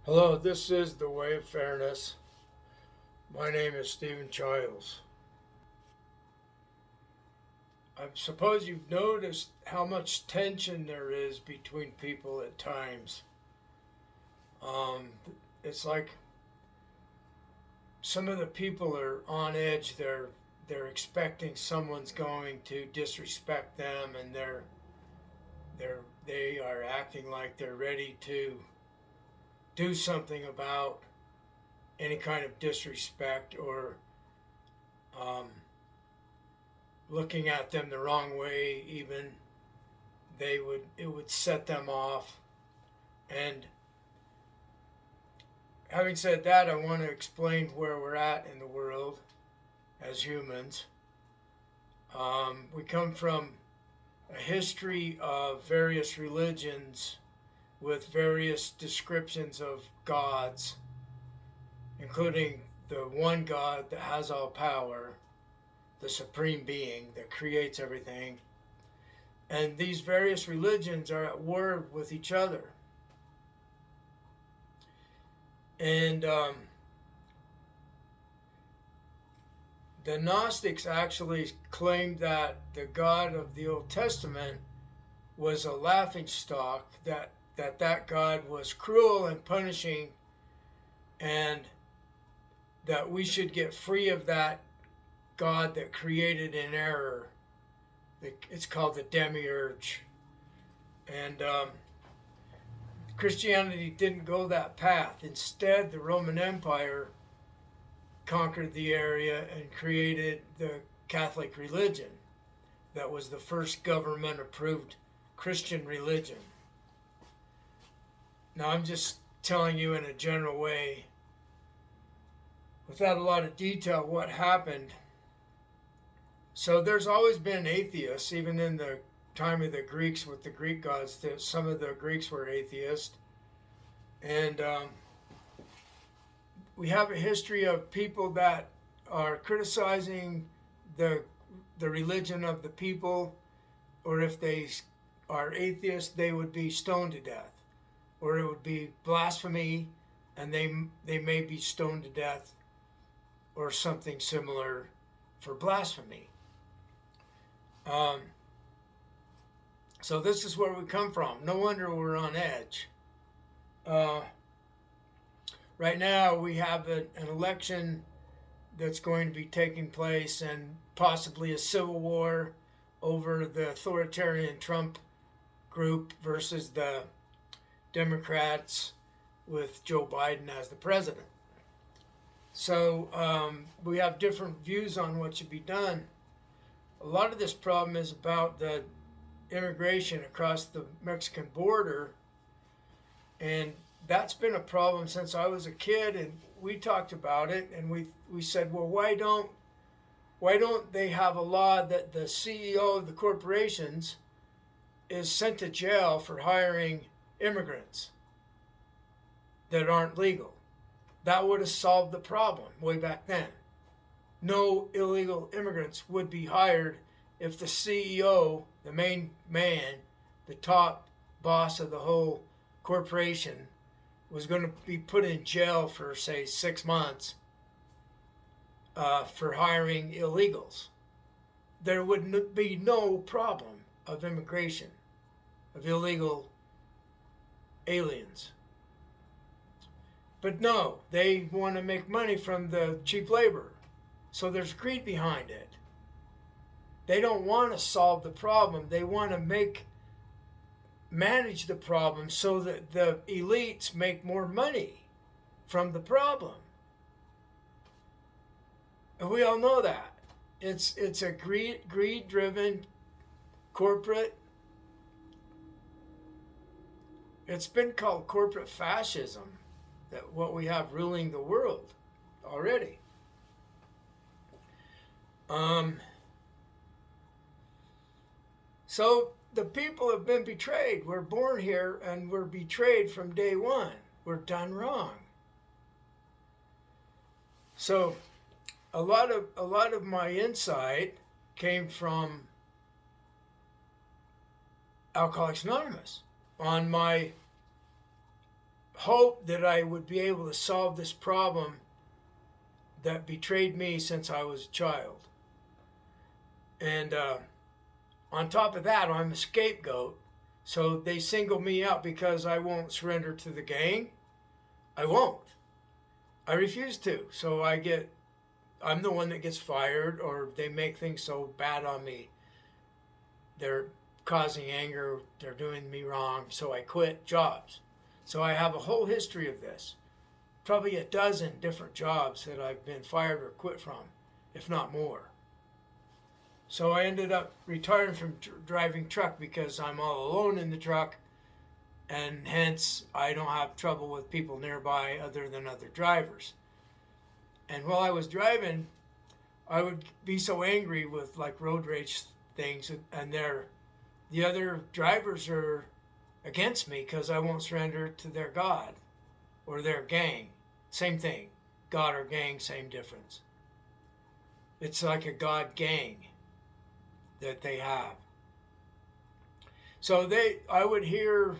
Hello, this is The Way of Fairness. My name is Stephen Childs. I suppose you've noticed how much tension there is between people at times. Um, it's like some of the people are on edge. They're expecting someone's going to disrespect them, and they are acting like they're ready to do something about any kind of disrespect or um, looking at them the wrong way. Even it would set them off. And having said that, I want to explain where we're at in the world as humans. We come from a history of various religions with various descriptions of gods, including the one God that has all power, the supreme being that creates everything. And these various religions are at war with each other. And the Gnostics actually claimed that the God of the Old Testament was a laughingstock, that God was cruel and punishing, and that we should get free of that God that created in error. It's called the demiurge. And Christianity didn't go that path. Instead, the Roman Empire conquered the area and created the Catholic religion. That was the first government-approved Christian religion. Now, I'm just telling you in a general way, without a lot of detail, what happened. So there's always been atheists, even in the time of the Greeks with the Greek gods. Some of the Greeks were atheists. And we have a history of people that are criticizing the religion of the people, or if they are atheists, they would be stoned to death, or it would be blasphemy, and they may be stoned to death, or something similar for blasphemy. So this is where we come from. No wonder we're on edge. Right now we have an election that's going to be taking place, and possibly a civil war over the authoritarian Trump group versus the Democrats with Joe Biden as the president. So we have different views on what should be done. A lot of this problem is about the immigration across the Mexican border, and that's been a problem since I was a kid, and we talked about it, and we said, well, why don't they have a law that the CEO of the corporations is sent to jail for hiring immigrants that aren't legal? That would have solved the problem way back then. No illegal immigrants would be hired if the CEO, the main man, the top boss of the whole corporation, was going to be put in jail for, say, 6 months for hiring illegals. There would be no problem of immigration, of illegal aliens. But no, they want to make money from the cheap labor. So there's greed behind it. They don't want to solve the problem. They want to manage the problem so that the elites make more money from the problem. And we all know that. It's a greed-driven corporate. It's been called corporate fascism, that what we have ruling the world already. So the people have been betrayed. We're born here and we're betrayed from day one. We're done wrong. So a lot of my insight came from Alcoholics Anonymous. On my hope that I would be able to solve this problem that betrayed me since I was a child. And on top of that, I'm a scapegoat. So they single me out because I won't surrender to the gang. I won't. I refuse to. So I'm the one that gets fired, or they make things so bad on me. They're causing anger. They're doing me wrong. So I quit jobs. So I have a whole history of this. Probably a dozen different jobs that I've been fired or quit from, if not more. So I ended up retiring from driving truck because I'm all alone in the truck, and hence I don't have trouble with people nearby other than other drivers. And while I was driving, I would be so angry with like road rage things, and the other drivers are against me because I won't surrender to their God or their gang. Same thing. God or gang, same difference. It's like a God gang that they have. So I would hear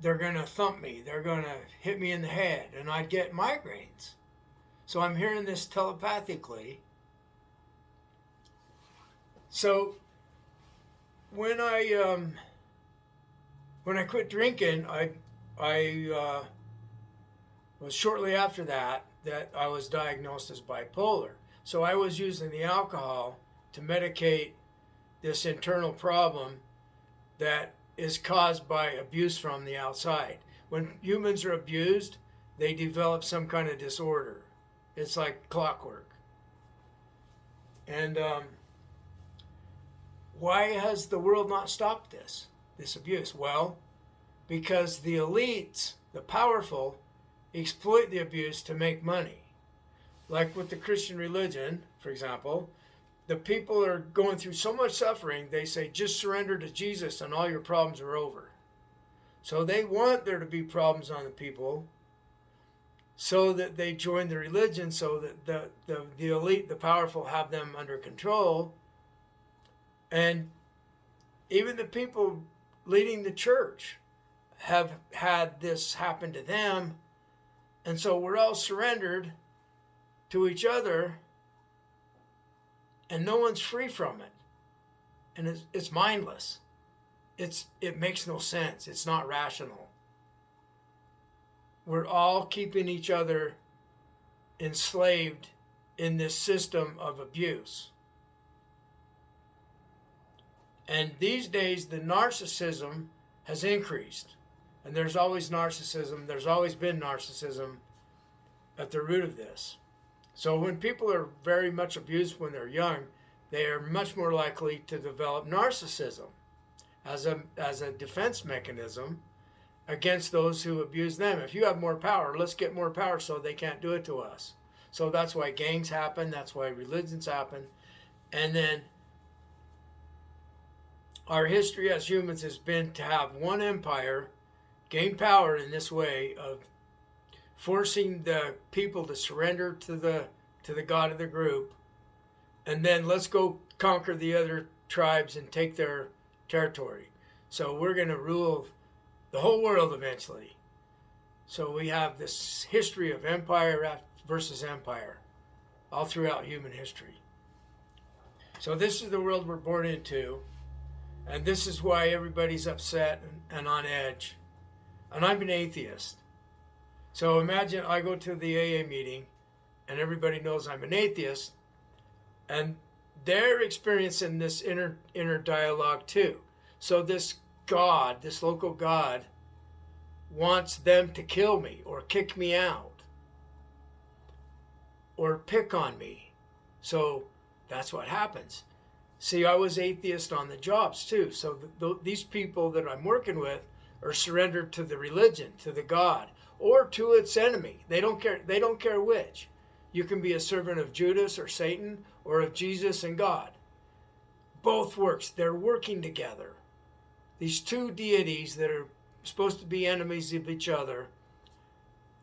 they're going to thump me. They're going to hit me in the head, and I'd get migraines. So I'm hearing this telepathically. So when I quit drinking, I was shortly after that I was diagnosed as bipolar. So I was using the alcohol to medicate this internal problem that is caused by abuse from the outside. When humans are abused, they develop some kind of disorder. It's like clockwork. And why has the world not stopped this abuse? Well, because the elites, the powerful, exploit the abuse to make money. Like with the Christian religion, for example, the people are going through so much suffering, they say, just surrender to Jesus and all your problems are over. So they want there to be problems on the people so that they join the religion, so that the elite, the powerful, have them under control. And even the people leading the church have had this happen to them. And so we're all surrendered to each other, and no one's free from it. And it's mindless. It makes no sense. It's not rational. We're all keeping each other enslaved in this system of abuse. And these days, the narcissism has increased. And there's always narcissism. There's always been narcissism at the root of this. So when people are very much abused when they're young, they are much more likely to develop narcissism as a defense mechanism against those who abuse them. If you have more power, let's get more power so they can't do it to us. So that's why gangs happen. That's why religions happen. And then our history as humans has been to have one empire gain power in this way of forcing the people to surrender to the God of the group, and then let's go conquer the other tribes and take their territory. So we're going to rule the whole world eventually. So we have this history of empire versus empire all throughout human history. So this is the world we're born into, and this is why everybody's upset and on edge. And I'm an atheist. So imagine I go to the AA meeting and everybody knows I'm an atheist, and they're experiencing this inner dialogue too. So this God, this local God, wants them to kill me or kick me out or pick on me. So that's what happens. See, I was atheist on the jobs too. So these people that I'm working with are surrendered to the religion, to the God, or to its enemy. They don't care. They don't care which. You can be a servant of Judas or Satan, or of Jesus and God. Both works. They're working together. These two deities that are supposed to be enemies of each other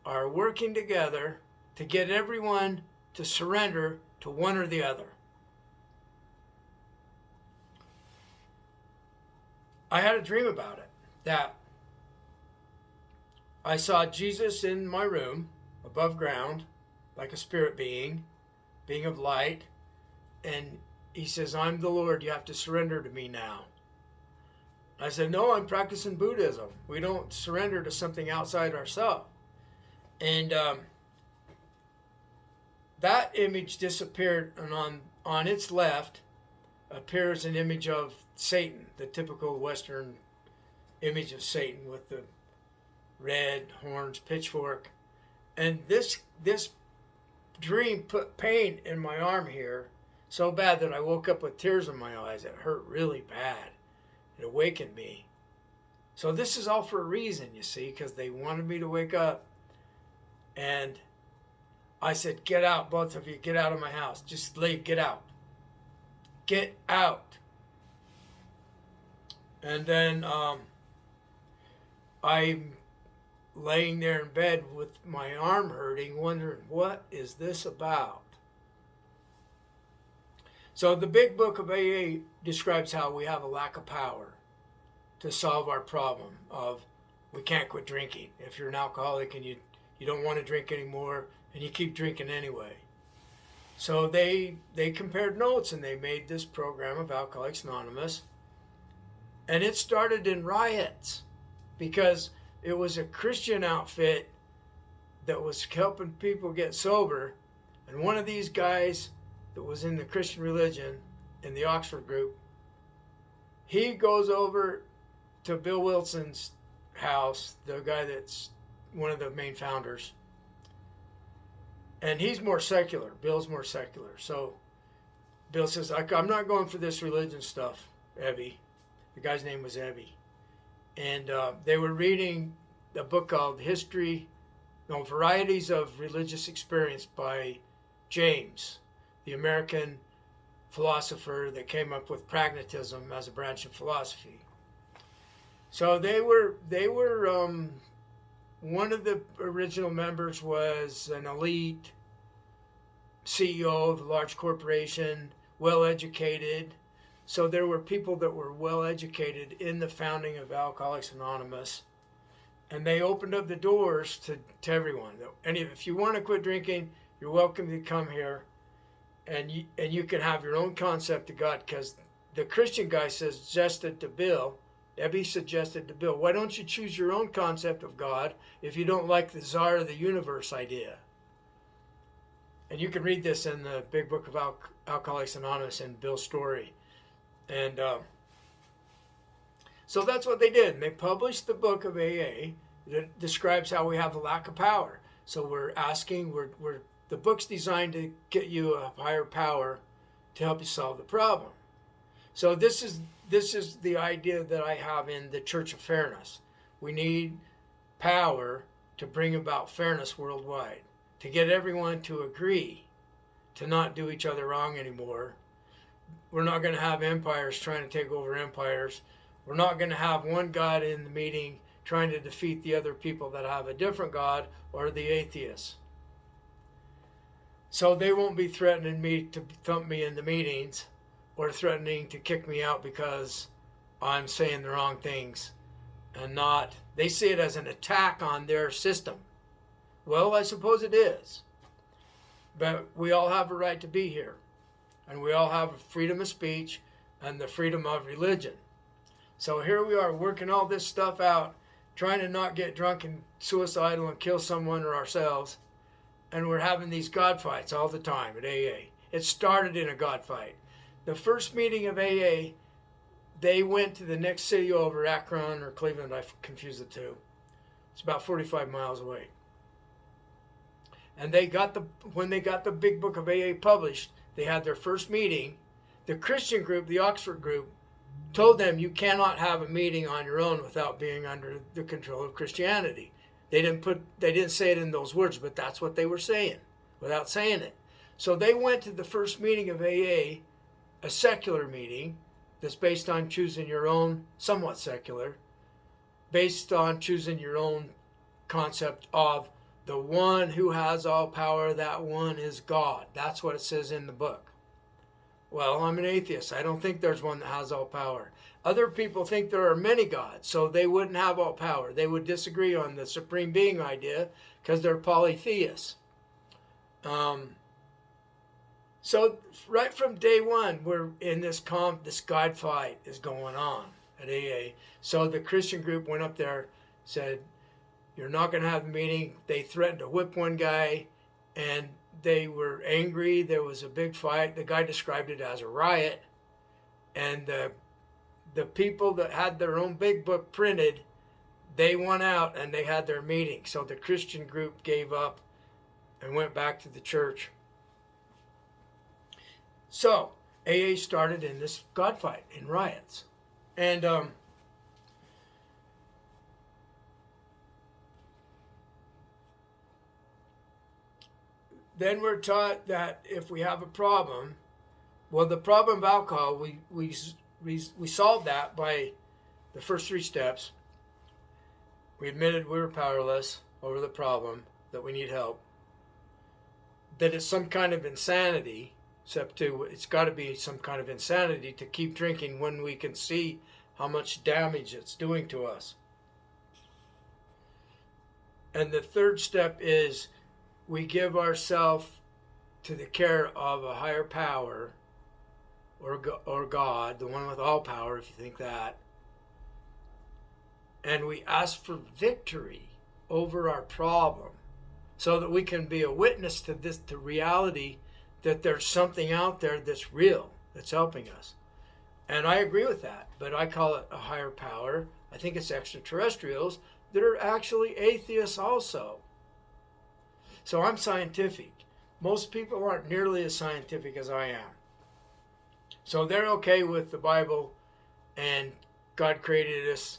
are working together to get everyone to surrender to one or the other. I had a dream about it, that I saw Jesus in my room, above ground, like a spirit being of light, and he says, "I'm the Lord, you have to surrender to me now." I said, "No, I'm practicing Buddhism. We don't surrender to something outside ourselves." And that image disappeared, and on its left appears an image of Satan, the typical Western image of Satan with the red horns, pitchfork. And this dream put pain in my arm here so bad that I woke up with tears in my eyes. It hurt really bad. It awakened me. So this is all for a reason, you see, because they wanted me to wake up. And I said, "Get out, both of you. Get out of my house. Just leave. Get out. Get out." And then I'm laying there in bed with my arm hurting, wondering, what is this about? So the big book of AA describes how we have a lack of power to solve our problem of we can't quit drinking. If you're an alcoholic and you don't want to drink anymore and you keep drinking anyway. So they compared notes and they made this program of Alcoholics Anonymous. And it started in riots because it was a Christian outfit that was helping people get sober. And one of these guys that was in the Christian religion in the Oxford group, he goes over to Bill Wilson's house, the guy that's one of the main founders. And he's more secular. Bill's more secular. So Bill says, "I'm not going for this religion stuff, Evie." The guy's name was Evie. And they were reading a book called Varieties of Religious Experience by James, the American philosopher that came up with pragmatism as a branch of philosophy. So they were one of the original members was an elite CEO of a large corporation, well educated. So there were people that were well educated in the founding of Alcoholics Anonymous. And they opened up the doors to everyone. And if you want to quit drinking, you're welcome to come here. And you can have your own concept of God. Because the Christian guy suggested to Bill, Ebby suggested to Bill, "Why don't you choose your own concept of God if you don't like the Czar of the universe idea?" And you can read this in the big book of Alcoholics Anonymous and Bill's story. And so that's what they did. And they published the book of AA that describes how we have a lack of power. So we're asking, the book's designed to get you a higher power to help you solve the problem. So this is the idea that I have in the Church of Fairness. We need power to bring about fairness worldwide, to get everyone to agree to not do each other wrong anymore. We're not going to have empires trying to take over empires. We're not going to have one God in the meeting trying to defeat the other people that have a different God or the atheists. So they won't be threatening me to thump me in the meetings or threatening to kick me out because I'm saying the wrong things and not. They see it as an attack on their system. Well, I suppose it is. But we all have a right to be here. And we all have freedom of speech and the freedom of religion. So here we are working all this stuff out, trying to not get drunk and suicidal and kill someone or ourselves. And we're having these God fights all the time at AA. It started in a God fight. The first meeting of AA, they went to the next city over, Akron or Cleveland, I confuse the two. It's about 45 miles away. And when they got the big book of AA published, they had their first meeting. The Christian group, the Oxford group, told them you cannot have a meeting on your own without being under the control of Christianity. They didn't say it in those words, but that's what they were saying without saying it. So they went to the first meeting of AA, a secular meeting that's based on choosing your own, somewhat secular, based on choosing your own concept of the one who has all power, that one is God. That's what it says in the book. Well, I'm an atheist. I don't think there's one that has all power. Other people think there are many gods, so they wouldn't have all power. They would disagree on the supreme being idea because they're polytheists. So right from day one, we're in this God fight is going on at AA. So the Christian group went up there, said, "You're not going to have the meeting." They threatened to whip one guy, and they were angry. There was a big fight. The guy described it as a riot, and the people that had their own big book printed, they won out and they had their meeting. So the Christian group gave up and went back to the church. So AA started in this God fight, in riots. And then we're taught that if we have a problem, well, the problem of alcohol, we solved that by the first 3 steps. We admitted we were powerless over the problem, that we need help, that it's some kind of insanity. Step 2, it's got to be some kind of insanity to keep drinking when we can see how much damage it's doing to us. And the 3rd step is we give ourselves to the care of a higher power, or God, the one with all power, if you think that. And we ask for victory over our problem so that we can be a witness to this, to reality, that there's something out there that's real, that's helping us. And I agree with that, but I call it a higher power. I think it's extraterrestrials that are actually atheists also. So I'm scientific. Most people aren't nearly as scientific as I am. So they're okay with the Bible and God created us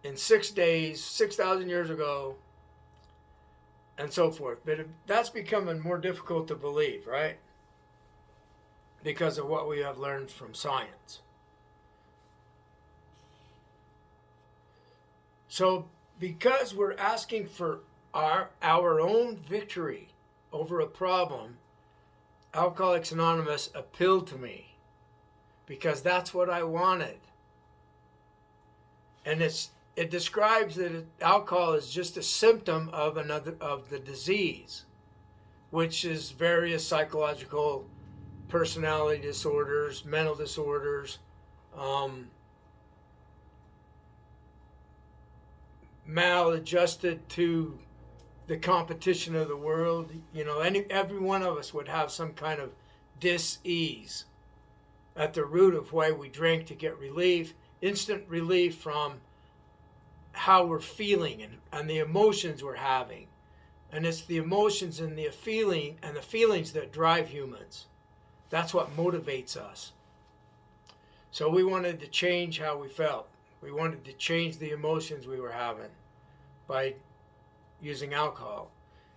in 6 days, 6,000 years ago, and so forth. But that's becoming more difficult to believe, right? Because of what we have learned from science. So because we're asking for our own victory over a problem, Alcoholics Anonymous appealed to me because that's what I wanted. And it describes that alcohol is just a symptom of the disease, which is various psychological personality disorders, mental disorders, maladjusted to the competition of the world. You know, every one of us would have some kind of dis-ease at the root of why we drink, to get relief, instant relief from how we're feeling and the emotions we're having. And it's the emotions and the feelings that drive humans. That's what motivates us. So we wanted to change how we felt. We wanted to change the emotions we were having by using alcohol.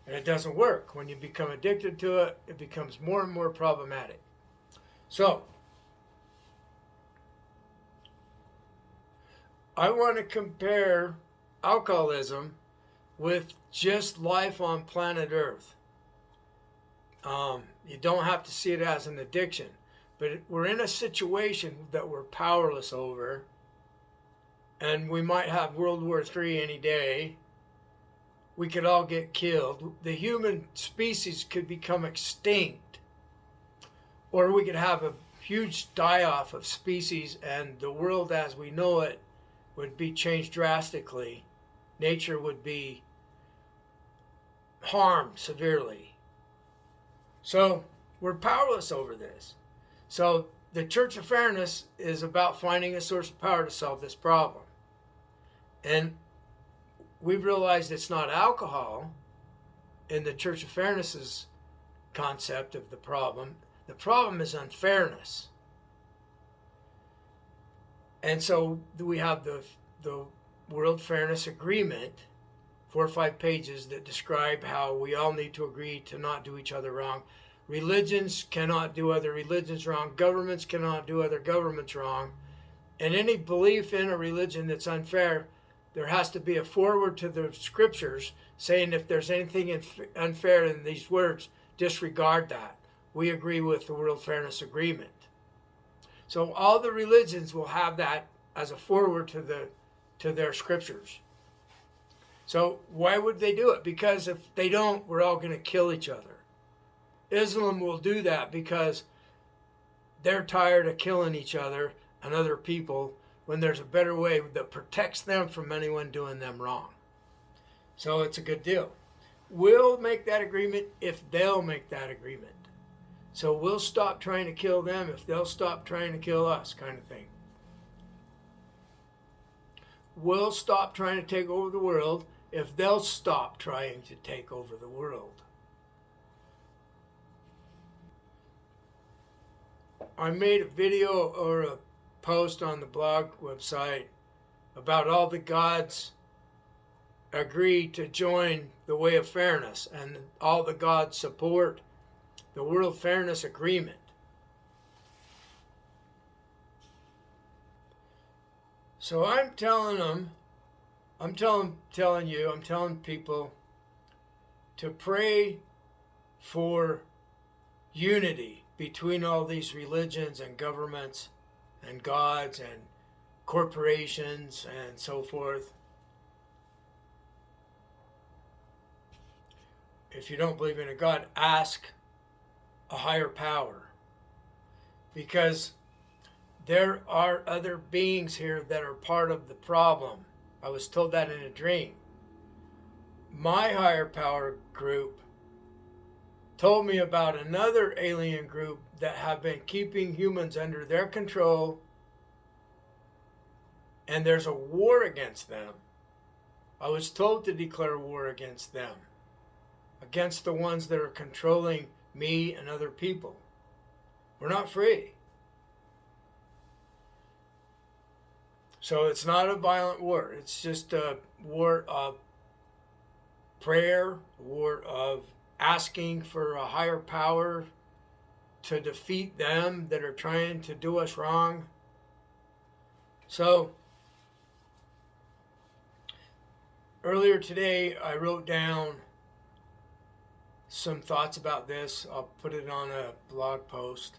And it doesn't work. When you become addicted to it, it becomes more and more problematic. So I want to compare alcoholism with just life on planet Earth. You don't have to see it as an addiction, but we're in a situation that we're powerless over, and we might have World War III any day. We could all get killed. The human species could become extinct, or we could have a huge die-off of species, and the world as we know it would be changed drastically. Nature would be harmed severely. So we're powerless over this. So the Church of Fairness is about finding a source of power to solve this problem. And we've realized it's not alcohol in the Church of Fairness's concept of the problem. The problem is unfairness. And so we have the World Fairness Agreement, 4 or 5 pages that describe how we all need to agree to not do each other wrong. Religions cannot do other religions wrong. Governments cannot do other governments wrong. And any belief in a religion that's unfair, there has to be a foreword to the scriptures saying if there's anything unfair in these words, disregard that. We agree with the World Fairness Agreement. So all the religions will have that as a forward to their scriptures. So why would they do it? Because if they don't, we're all going to kill each other. Islam will do that because they're tired of killing each other and other people when there's a better way that protects them from anyone doing them wrong. So it's a good deal. We'll make that agreement if they'll make that agreement. So we'll stop trying to kill them if they'll stop trying to kill us, kind of thing. We'll stop trying to take over the world if they'll stop trying to take over the world. I made a video or a post on the blog website about all the gods agreed to join the way of fairness, and all the gods support the World Fairness Agreement. So I'm telling people to pray for unity between all these religions and governments and gods and corporations and so forth. If you don't believe in a God, ask a higher power, because there are other beings here that are part of the problem. I was told that in a dream. My higher power group told me about another alien group that have been keeping humans under their control, and there's a war against them. I was told to declare war against them, against the ones that are controlling me and other people. We're not free. So it's not a violent war. It's just a war of prayer, a war of asking for a higher power to defeat them that are trying to do us wrong. So earlier today I wrote down some thoughts about this. I'll put it on a blog post.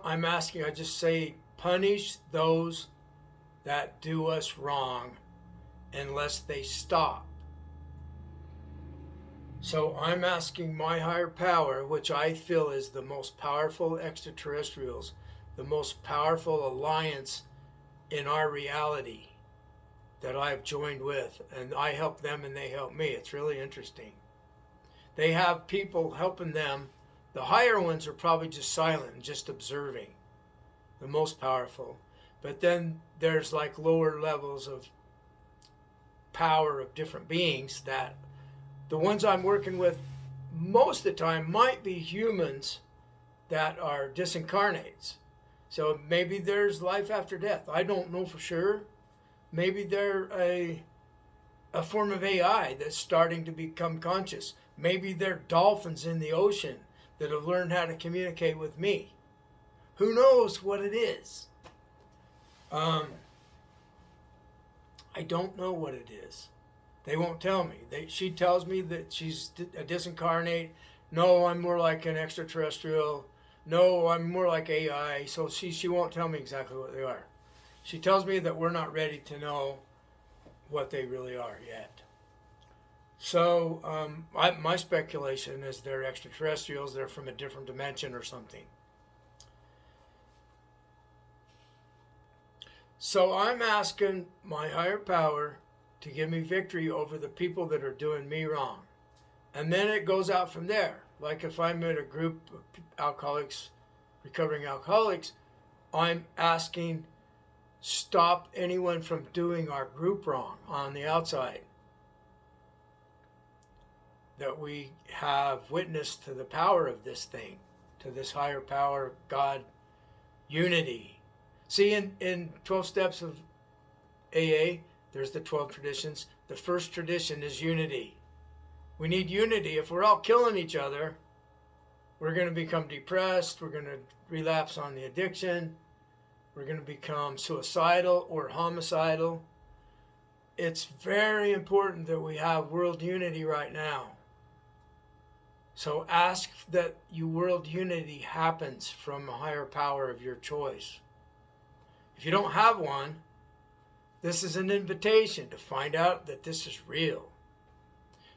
I'm asking, I just say, punish those that do us wrong unless they stop. So I'm asking my higher power, which I feel is the most powerful extraterrestrials, the most powerful alliance in our reality that I've joined with, and I help them and they help me. It's really interesting. They have people helping them. The higher ones are probably just silent and just observing, the most powerful. But then there's like lower levels of power of different beings that the ones I'm working with most of the time might be humans that are disincarnates. So maybe there's life after death. I don't know for sure. Maybe they're a form of AI that's starting to become conscious. Maybe they're dolphins in the ocean that have learned how to communicate with me. Who knows what it is? I don't know what it is. They won't tell me. She tells me that she's a disincarnate. No, I'm more like an extraterrestrial. No, I'm more like AI. So she won't tell me exactly what they are. She tells me that we're not ready to know what they really are yet. So my speculation is they're extraterrestrials. They're from a different dimension or something. So I'm asking my higher power to give me victory over the people that are doing me wrong. And then it goes out from there. Like if I'm in a group of alcoholics, recovering alcoholics, I'm asking, stop anyone from doing our group wrong on the outside. That we have witness to the power of this thing, to this higher power, God, unity. See, in 12 steps of AA, there's the 12 traditions. The first tradition is unity. We need unity. If we're all killing each other, we're going to become depressed. We're going to relapse on the addiction. We're going to become suicidal or homicidal. It's very important that we have world unity right now. So ask that your world unity happens from a higher power of your choice. If you don't have one, this is an invitation to find out that this is real.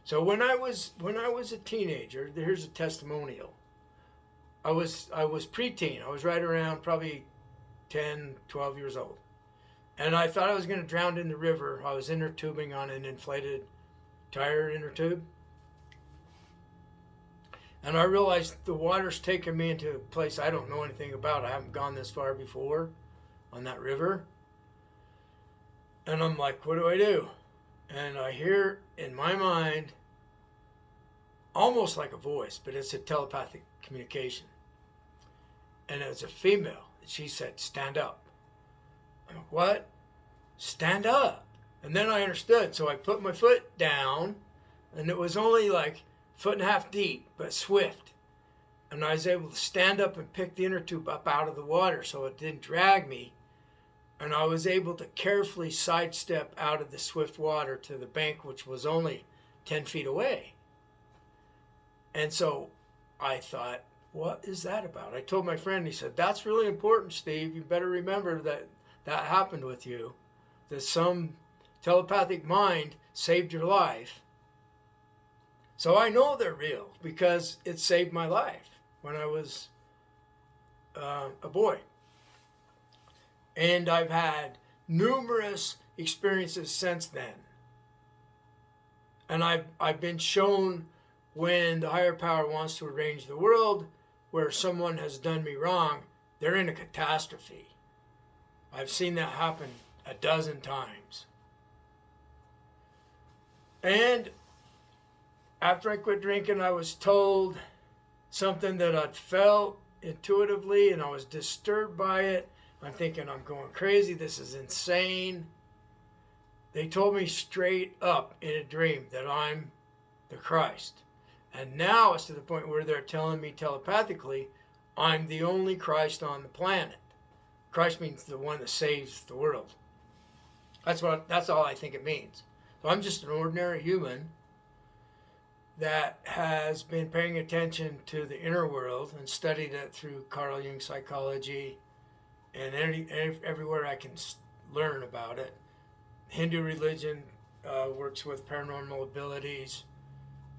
So when I was a teenager, here's a testimonial. I was preteen. I was right around probably 10, 12 years old. And I thought I was going to drown in the river. I was inner tubing on an inflated tire inner tube. And I realized the water's taking me into a place I don't know anything about. I haven't gone this far before on that river. And I'm like, what do I do? And I hear in my mind, almost like a voice, but it's a telepathic communication. And it was a female. And she said, stand up. I'm like, what? Stand up. And then I understood. So I put my foot down, and it was only like 1.5 feet deep, but swift. And I was able to stand up and pick the inner tube up out of the water so it didn't drag me. And I was able to carefully sidestep out of the swift water to the bank, which was only 10 feet away. And so I thought, what is that about? I told my friend, he said, that's really important, Steve. You better remember that that happened with you, that some telepathic mind saved your life. So I know they're real because it saved my life when I was a boy. And I've had numerous experiences since then. And I've been shown when the higher power wants to arrange the world where someone has done me wrong, they're in a catastrophe. I've seen that happen 12 times. And after I quit drinking, I was told something that I'd felt intuitively, and I was disturbed by it. I'm thinking, I'm going crazy. This is insane. They told me straight up in a dream that I'm the Christ. And now it's to the point where they're telling me telepathically, I'm the only Christ on the planet. Christ means the one that saves the world. That's all I think it means. So I'm just an ordinary human that has been paying attention to the inner world and studied it through Carl Jung psychology and everywhere I can learn about it. Hindu religion works with paranormal abilities,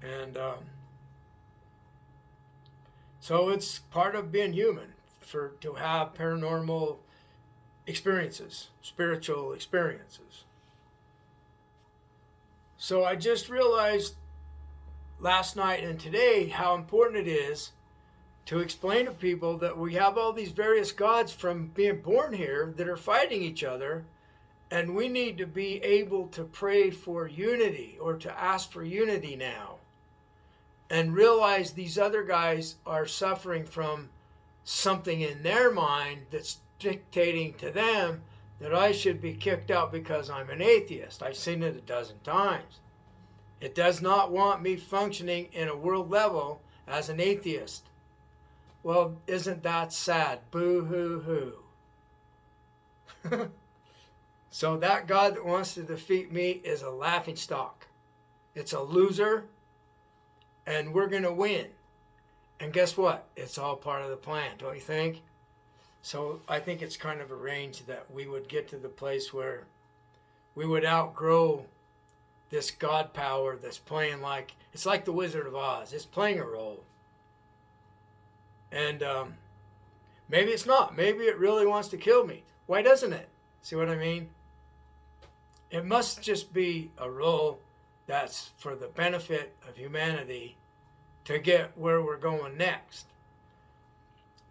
and so it's part of being human to have paranormal experiences, spiritual experiences. So I just realized last night and today how important it is to explain to people that we have all these various gods from being born here that are fighting each other, and we need to be able to pray for unity or to ask for unity now and realize these other guys are suffering from something in their mind that's dictating to them that I should be kicked out because I'm an atheist. I've seen it 12 times. It does not want me functioning in a world level as an atheist. Well, isn't that sad? Boo-hoo-hoo. So that God that wants to defeat me is a laughingstock. It's a loser, and we're going to win. And guess what? It's all part of the plan, don't you think? So I think it's kind of arranged that we would get to the place where we would outgrow this God power that's playing like, it's like the Wizard of Oz. It's playing a role. And maybe it's not. Maybe it really wants to kill me. Why doesn't it? See what I mean? It must just be a role that's for the benefit of humanity to get where we're going next,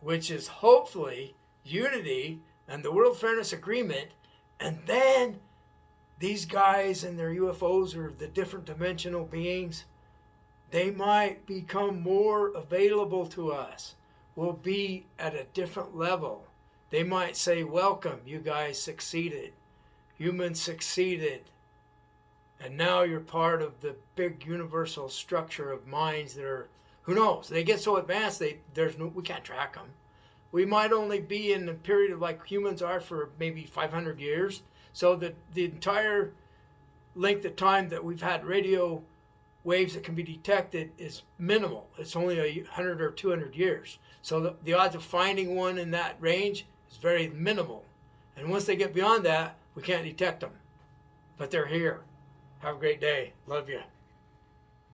which is hopefully unity and the World Fairness Agreement, and then these guys and their UFOs or the different dimensional beings, they might become more available to us. We'll be at a different level. They might say, welcome, you guys succeeded. Humans succeeded. And now you're part of the big universal structure of minds that are, who knows? They get so advanced, we can't track them. We might only be in a period of like humans are for maybe 500 years. So that the entire length of time that we've had radio waves that can be detected is minimal. It's only 100 or 200 years. So the odds of finding one in that range is very minimal. And once they get beyond that, we can't detect them. But they're here. Have a great day. Love you.